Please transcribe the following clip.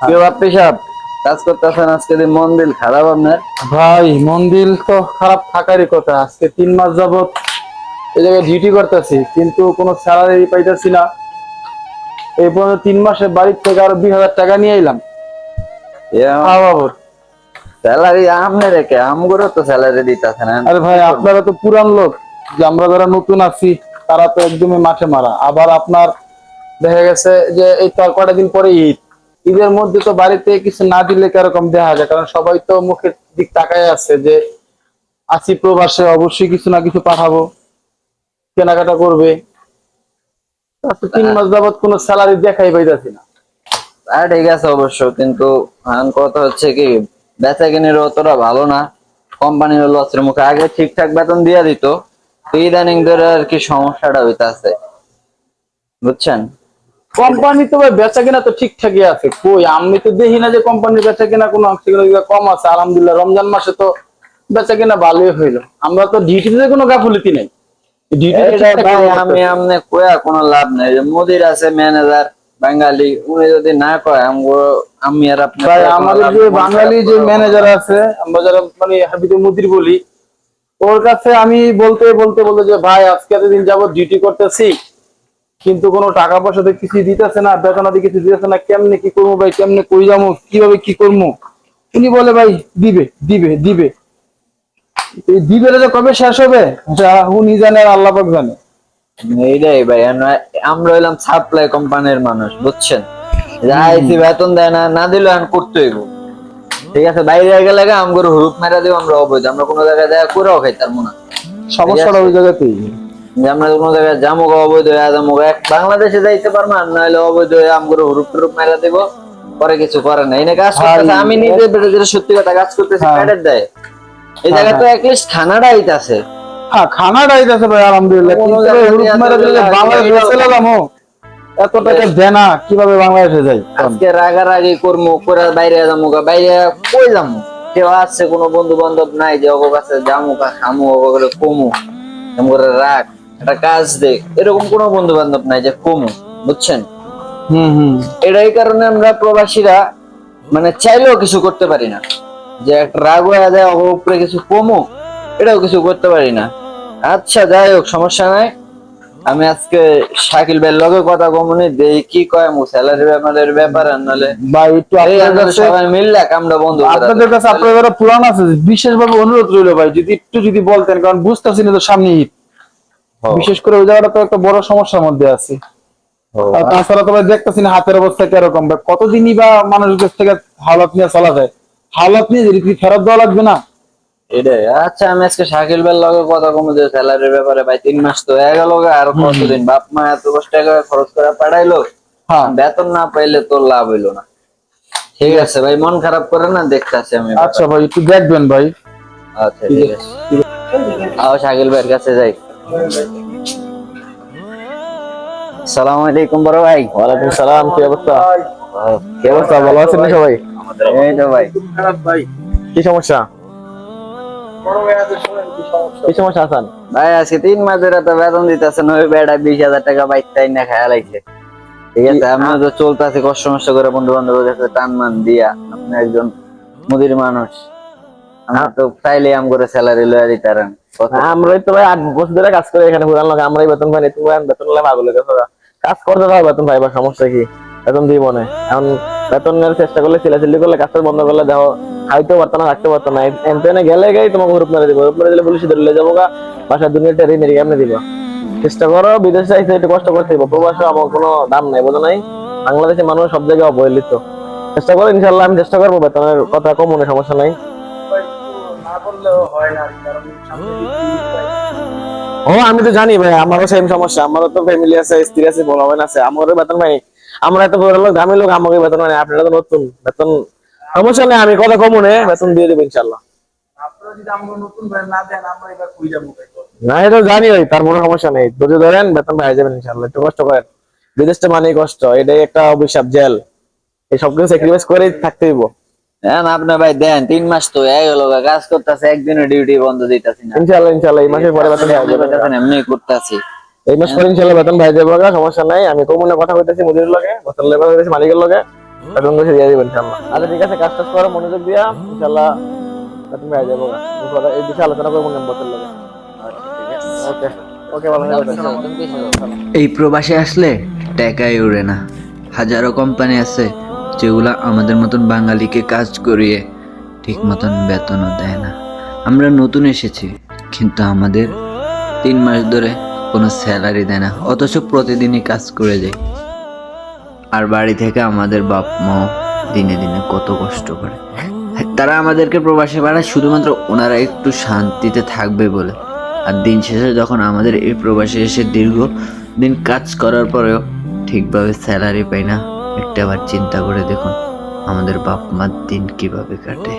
কেউ আপনি সাহেব কাজ করতেছেন আজকে দিন মন দিল খারাপ আপনার? ভাই মন্দির তো খারাপ থাকারই কথা। আজকে 3 মাস যাবত এই জায়গায় ডিউটি করতেছি, কিন্তু কোনো স্যালারি পাইতেছি না। এই পর্যন্ত 3 মাসে বাড়ির থেকে আরো 20,000 টাকা নিয়ে এলাম খাওয়া বাবর। স্যালারি আমনে রেখে আমগুলো তো স্যালারি দিতেছে না। আরে ভাই আপনারা তো পুরান লোক, যে আমরা যারা নতুন আছি তারা তো একদমই মাঠে মারা। আবার আপনার দেখা গেছে যে এই তো আর কটা দিন পরে ঈদ, ঈদের মধ্যে তো বাড়িতে কিছু না দিলে কিরকম দেখা যায়, কারণ সবাই তো মুখের দিক তাকায় আছে যে আছি প্রবাসে, অবশ্যই কিছু না কিছু পাঠাবো, কেনাকাটা করবে। আজকে 3 মাস যাবত কোনো স্যালারি দেখাই পাইতাছি না। ঠিক আছে অবশ্য, কিন্তু এখন কথা হচ্ছে কি বেচা কিনের অতটা ভালো না। কোম্পানির লসের মুখে। আগে ঠিকঠাক বেতন দিয়া দিত, তো ইদানিং ধরে আর কি সমস্যাটা হইতাছে, বুঝছেন? কোম্পানি তো ভাই বেচা কেনা তো ঠিকঠাকই আছে, কই আমি তো দেখি না যে কোম্পানির বেচা কেনা কোনো অংশে কম আছে। আলহামদুলিল্লাহ রমজান মাসে তো বেচা কেনা ভালোই হইলো। আমরা তো ডিউটিতে কোনো গাফুলিতি নাই, আমি আমনে কয়া কোনো লাভ নাই। যে মুদির আছে ম্যানেজার বাঙালি, উনি যদি না কয় আমি আর আপনি ভাই আমাদের যে বাঙালি যে ম্যানেজার আছে, আমরা যারা মানে হাবিবে মুদির বলি, ওর কাছে আমি বলতে বলতে বলতে যে ভাই আজকে এতদিন যাবত ডিউটি করতেছি, কিন্তু কোনো টাকা পয়সা তো কিছু দিতেছে না, বেতনাদি কিছু দিতেছে না, কেমনে কি করবো ভাই, কেমনে কই যাবো, কিভাবে কি করবো। উনি বলে ভাই দিবে দিবে দিবে, এই দিবে যে কবে শেষ হবে যা উনি জানে আর আল্লাহ পাক জানে। এইটাই ভাই, আমরা হইলাম সাপ্লাই কোম্পানির মানুষ, বুঝছেন? যাইছি বেতন দেয় না, না দিলে এখন করতে হইব। ঠিক আছে, বাইরে গেলে আমগর হুরুপ মেরা দিব, আমরা অবৈধ, আমরা কোনো জায়গায় যায় করেও খাইতাম না। সমস্যাটা ওই জায়গাতেই। যে আমরা কোনো জায়গায় যাবো অবৈধ হয়ে যাবো, এক বাংলাদেশে যাইতে পারবো, আর নাহলে অবৈধ হয়ে আমগর হুরুপ টুরুপ মেরা দিব, পরে কিছু করে না। এনে কাজ করতেছে, আমি নিজে যেটা সত্যি কথা কাজ করতেছি, প্যাডের দেয়। এই জায়গায় তো অ্যাটলিস্ট খানাটা আইতাছে। হ্যাঁ খানাটা আইতাছে ভাই আলহামদুলিল্লাহ, কিন্তু হুরুপ মেরে দিলে বাংলাদেশে চলে যাবো, এত টাকা দেয় না, কিভাবে বাংলাদেশে যাই? আজকে রাগারাগি করবো, করে বাইরে যাবো, বাইরে কই যাবো? কেউ আসছে, কোনো বন্ধু বান্ধব নাই যে অগো কাছে যাবো খামু করে কমু করে রাগ একটা কাজ দেখ, এরকম কোনো বন্ধু বান্ধব নাই যে কমু, বুঝছেন? এটাই কারণে আমরা প্রবাসীরা মানে চাইলেও কিছু করতে পারি না, যে একটা রাগ হয়ে যায় অগো উপরে কিছু কমু, এটাও কিছু করতে পারি না। আচ্ছা যাই হোক, সমস্যা নাই। আমি আজকে শাকিল ভাইয়ের লগে কথা কমুনি, দেই কি কয় মু স্যালারি ব্যাপার নালে ভাই একটু সবাই মিললে আমরা বন্ধু। আপনাদের কাছে আপনাদের যারা পুরান আছে বিশেষভাবে অনুরোধ রইল ভাই, একটু যদি বলতেন, কারণ বুঝতেছি না তো সামনে ঈদ, বিশেষ করে ওই জায়গাটা তো একটা বড় সমস্যার মধ্যে আছে। আর তাছাড়া তো ভাই দেখতেছি না হাতের অবস্থা কিরকম, ভাই কতদিনই বা মানুষের কাছ থেকে হাওলাত নিয়ে চলা যায়, হাওলাত নিয়ে যদি ফেরত দেওয়া লাগবে না। এটাই। আচ্ছা আমি আজকে শাকিল ভাইয়ের লগে কথা কমে যে স্যালারির ব্যাপারে। ভাই 3 মাস তো হয়ে গেল, আর কতদিন বাপ মা এত কষ্ট টাকা খরচ করে পাঠাইলো, বেতন না পাইলে তো লাভ হইলো না। ঠিক আছে ভাই, মন খারাপ করে না, দেখতেছি আমি। আচ্ছা ভাই একটু দেখবেন ভাই। আচ্ছা ঠিক আছে, আও শাকিল ভাইয়ের কাছে যাই। আসসালামু আলাইকুম বড় ভাই। ওয়ালাইকুম সালাম, কি অবস্থা? কি অবস্থা, ভালো আছেন না সবাই? এই তো ভাই। কি সমস্যা? কি সমস্যা আছেন ভাই? আজকে 3 মাস ধরে তো বেতন দিতেছে না, ওই বেড়া 20,000 টাকা বাইকটাই না খায়া লাগছে। ঠিক আছে, আমিও তো চলতেছি কষ্ট মষ্ট করে বন্ধু বান্ধবের কাছে টান মান দিয়া। আপনি একজন মুদির মানুষ, আমরা তো চাইলে আম করে স্যালারি লয়া দিতারেন। আমরাই তো ভাই 8 বছর ধরে কাজ করে এখানে, পুরান লোক আমরাই বেতন পাই না। তুমি বেতন হলে পাগল হয়ে গেছো, কাজ করতে দাও, বেতন পাইবা, সমস্যা কি? বেতন দিব না এখন, বেতন নেওয়ার চেষ্টা করলে চিলাচিলি করলে কাজ বন্ধ করলে দেখো খাইতেও পারতো না, রাখতে পারতো না। এমপেনে গেলে গাই তোমাকে গ্রুপ মেরে দিব, গ্রুপ মেরে দিলে পুলিশ ধরলে যাবো গা, বাসার দুনিয়াটা ঋণ কেমনে দিব? চেষ্টা করো, বিদেশে আইসে একটু কষ্ট করতে দিব, প্রবাসে আমার কোনো দাম নাই, বোঝো নাই? বাংলাদেশের মানুষ সব জায়গায় অবহেলিত। চেষ্টা করো, ইনশাল্লাহ আমি চেষ্টা করবো, বেতনের কথা কম মনে, সমস্যা নাই। ও আমি তো জানি ভাই, আমারও সেম সমস্যা, আমারও তো ফ্যামিলি আছে, স্ত্রী আছে, বড় বোন আছে, আমারও বেতন ভাই। আমরা এত বড় লোক, গ্রামের লোক, আমাকে বেতন মানে, আপনারা তো নতুন, বেতন সমস্যা নেই, আমি কথা কম নেই, বেতন দিয়ে দেবো ইনশাল্লাহ। না এটা জানি ভাই, তারপরে সমস্যা নেই, ধৈর্য ধরেন, বেতন পাই যাবেন ইনশাল্লাহ। একটু কষ্ট করেন, বিদেশটা মানেই কষ্ট, এটাই একটা অভিশাপ, জেল, এই সবকিছু স্যাক্রিফাইস করে থাকতে হইব। হ্যাঁ আপনার ভাই দেন, 3 মাস তো হয়ে গেল, কাজ করতেছে, একদিনও ডিউটি বন্ধ দিতেছি না। ইনশাল্লাহ ইনশাল্লাহ এই মাসের পরে বেতন পাই যাবেন, এমনি করতেছি। এই মাস পরে ইনশাল্লাহ বেতন পাই যাবো, সমস্যা নাই। আমি কমুনে কথা কইতেছি মুদির লগে, বেতন লেবার হইতেছি মালিকের লগে, বেতন বেশি দিয়ে দিবেন ইনশাল্লাহ। আচ্ছা ঠিক আছে, কাজ টাজ করো মনোযোগ দিয়া, ইনশাল্লাহ বেতন পেয়ে যাবো। এই বিষয়ে আলোচনা করবো বছর লাগে। আচ্ছা ঠিক আছে। ওকে ওকে, ভালো আসসালামু আলাইকুম, বেশি ভালো। এই প্রবাসে আসলে টাকাই উড়ে না। হাজারো কোম্পানি আছে যেগুলা আমাদের মতন বাঙালিকে কাজ করিয়ে ঠিক মতন বেতনও দেয় না। আমরা নতুন এসেছি, কিন্তু আমাদের 3 মাস ধরে কোনো স্যালারি দেয় না, অথচ প্রতিদিনই কাজ করে যাই। আর বাড়ি থেকে আমাদের বাপ মা দিনে দিনে কত কষ্ট করে। তারা আমাদেরকে প্রবাসে পাঠায় শুধুমাত্র ওনারা একটু শান্তিতে থাকবে বলে। আর দিন শেষে যখন আমাদের এই প্রবাসে এসে দীর্ঘ দিন কাজ করার পরেও ঠিকভাবে স্যালারি পাই না, একটা বার চিন্তা করে দেখুন আমাদের বাপ মার দিন কিভাবে কাটে।